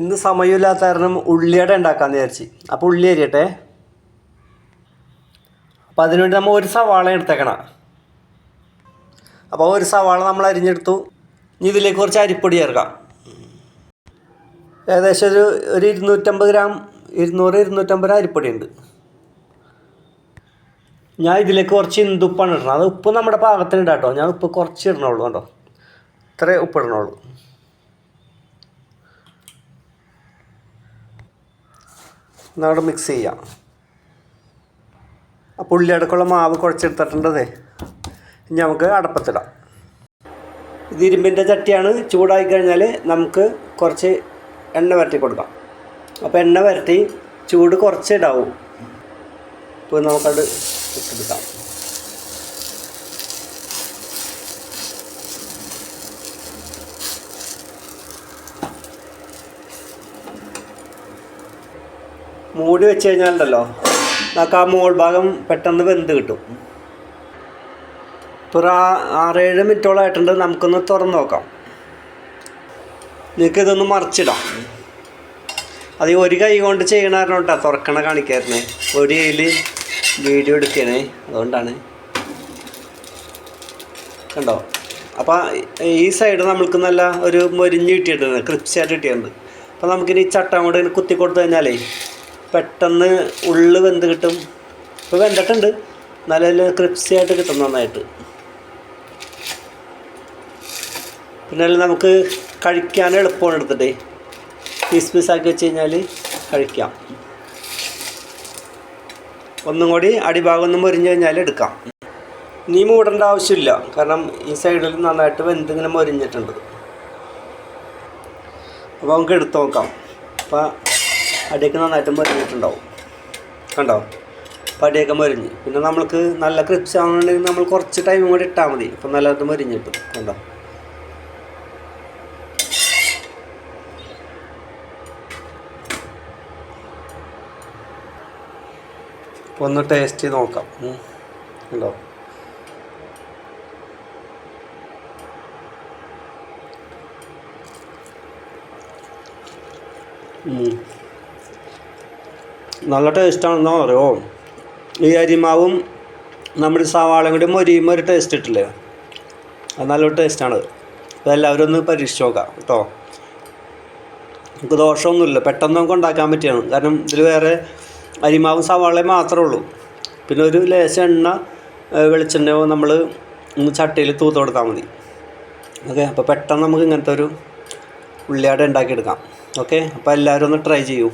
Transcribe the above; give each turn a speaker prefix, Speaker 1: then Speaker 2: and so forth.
Speaker 1: ഇന്ന് സമയമില്ലാത്ത കാരണം ഉള്ളിയട ഉണ്ടാക്കാമെന്ന് വിചാരിച്ച്. അപ്പോൾ ഉള്ളി അരിയട്ടെ. അപ്പോൾ അതിനുവേണ്ടി നമ്മൾ ഒരു സവാള എടുത്തേക്കണം. അപ്പോൾ ഒരു സവാള നമ്മൾ അരിഞ്ഞെടുത്തു. ഇനി ഇതിലേക്ക് കുറച്ച് അരിപ്പൊടി ചേർക്കാം. ഏകദേശം ഒരു 250 ഗ്രാം 200-250 അരിപ്പൊടി ഉണ്ട്. ഞാൻ ഇതിലേക്ക് കുറച്ച് ഇന്ദുപ്പാണ് ഇടണം. അത് ഉപ്പ് നമ്മുടെ പാകത്തിന് ഇടാം കേട്ടോ. ഞാൻ ഉപ്പ് കുറച്ച് ഇടണുള്ളൂ കേട്ടോ. ഇത്രേ ഉപ്പ് ഇടണുള്ളൂ. എന്നവിടെ മിക്സ് ചെയ്യാം. അപ്പോൾ ഉള്ളിയടക്കുള്ള മാവ് കുഴച്ചെടുത്തിട്ടുണ്ടതേ. ഇനി നമുക്ക് അടപ്പത്തിടാം. ഇത് ഇരുമ്പിൻ്റെ ചട്ടിയാണ്. ചൂടായി കഴിഞ്ഞാൽ നമുക്ക് കുറച്ച് എണ്ണ വരട്ടി കൊടുക്കാം. അപ്പോൾ എണ്ണ വരട്ടി ചൂട് കുറച്ച് ഇടാവും. ഇപ്പോൾ നമുക്കത് ഇട്ടെടുക്കാം. മൂടി വെച്ച് കഴിഞ്ഞാലുണ്ടല്ലോ നമുക്ക് ആ മോൾ ഭാഗം പെട്ടെന്ന് വെന്ത് കിട്ടും. ഇപ്പോൾ 6-7 മിനിറ്റോളമായിട്ടുണ്ട്. നമുക്കൊന്ന് തുറന്ന് നോക്കാം. നിങ്ങൾക്ക് ഇതൊന്ന് മറിച്ചിടാം. അത് ഒരു കൈ കൊണ്ട് ചെയ്യണ കാരണം കേട്ടോ തുറക്കണ കാണിക്കായിരുന്നേ. ഒരു കയ്യിൽ വീഡിയോ എടുക്കണേ, അതുകൊണ്ടാണ്. കണ്ടോ? അപ്പോൾ ഈ സൈഡ് നമ്മൾക്ക് നല്ല ഒരു മൊരിഞ്ഞ് കിട്ടിയിട്ടുണ്ട്, ക്രിപ്സിയായിട്ട് കിട്ടിയിട്ടുണ്ട്. അപ്പോൾ നമുക്കിനി ചട്ടം കൊണ്ട് ഇങ്ങനെ കുത്തി കൊടുത്തു കഴിഞ്ഞാലേ പെട്ടെന്ന് ഉള്ളു വെന്ത് കിട്ടും. ഇപ്പോൾ വെന്തിട്ടുണ്ട്, നല്ല ക്രിപ്സിയായിട്ട് കിട്ടും നന്നായിട്ട്. പിന്നെ നമുക്ക് കഴിക്കാൻ എളുപ്പമാണ്. എടുത്തിട്ട് പീസാക്കി വെച്ച് കഴിഞ്ഞാൽ കഴിക്കാം. ഒന്നും കൂടി അടിഭാഗം ഒന്ന് മൊരിഞ്ഞ് കഴിഞ്ഞാൽ എടുക്കാം. ഇനി മൂടേണ്ട ആവശ്യമില്ല, കാരണം ഈ സൈഡിൽ നന്നായിട്ട് വെന്തിങ്ങനെ മൊരിഞ്ഞിട്ടുണ്ട്. അപ്പോൾ നമുക്ക് എടുത്ത് നോക്കാം. അപ്പോൾ അടിയൊക്കെ നന്നായിട്ട് മൊരിഞ്ഞിട്ടുണ്ടാവും. കണ്ടോ? അപ്പോൾ അടിയൊക്കെ മൊരിഞ്ഞ്. പിന്നെ നമ്മൾക്ക് നല്ല ക്രിപ്സ് ആവുന്നുണ്ടെങ്കിൽ നമ്മൾ കുറച്ച് ടൈമും കൂടി ഇട്ടാൽ മതി. അപ്പോൾ നല്ലത് മൊരിഞ്ഞിട്ടും. കണ്ടോ? അപ്പോൾ ഒന്ന് ടേസ്റ്റ് ചെയ്ത് നോക്കാം. ഉണ്ടോ? നല്ല ടേസ്റ്റാണെന്നോ അറിയോ? ഈ അരിമാവും നമ്മുടെ സവാളയും കൂടി മൊരിയുമ്പോൾ ഒരു ടേസ്റ്റ് ഇട്ടില്ലേ, അത് നല്ലൊരു ടേസ്റ്റാണ്. അപ്പോൾ എല്ലാവരും ഒന്ന് പരീക്ഷിച്ച് നോക്കാം കേട്ടോ. നമുക്ക് ദോഷമൊന്നുമില്ല, പെട്ടെന്ന് നമുക്ക് ഉണ്ടാക്കാൻ പറ്റിയാണ്. കാരണം ഇതിൽ വേറെ അരിമാവും സവാളയും മാത്രമേ ഉള്ളൂ. പിന്നെ ഒരു ലേശം എണ്ണ വെളിച്ചെണ്ണയോ നമ്മൾ ഒന്ന് ചട്ടിയിൽ തൂത്ത് കൊടുത്താൽ മതി. ഓക്കെ, അപ്പോൾ പെട്ടെന്ന് നമുക്ക് ഇങ്ങനത്തെ ഒരു ഉള്ളിയട ഉണ്ടാക്കിയെടുക്കാം. ഓക്കെ, അപ്പോൾ എല്ലാവരും ഒന്ന് ട്രൈ ചെയ്യൂ.